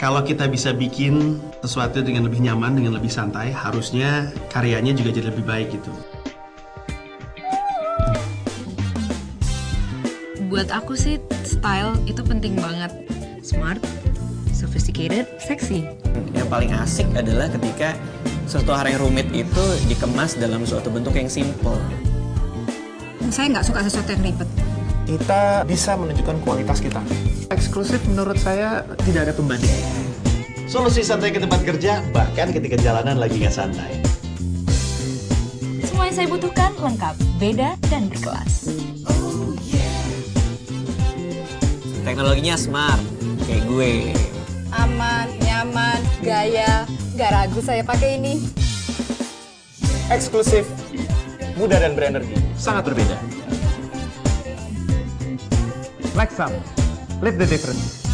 Kalau kita bisa bikin sesuatu dengan lebih nyaman, dengan lebih santai, harusnya karyanya juga jadi lebih baik gitu. Buat aku sih, style itu penting banget. Smart, sophisticated, sexy. Yang paling asik adalah ketika suatu hal yang rumit itu dikemas dalam suatu bentuk yang simple. Saya nggak suka sesuatu yang ribet. Kita bisa menunjukkan kualitas kita. Eksklusif menurut saya tidak ada pembanding. Solusi santai ke tempat kerja, bahkan ketika jalanan lagi nggak santai. Semua yang saya butuhkan lengkap, beda, dan berkelas. Teknologinya smart, kayak gue. Aman, nyaman, gaya, nggak ragu saya pakai ini. Eksklusif, mudah dan berenergi. Sangat berbeda. Lexam, live the difference.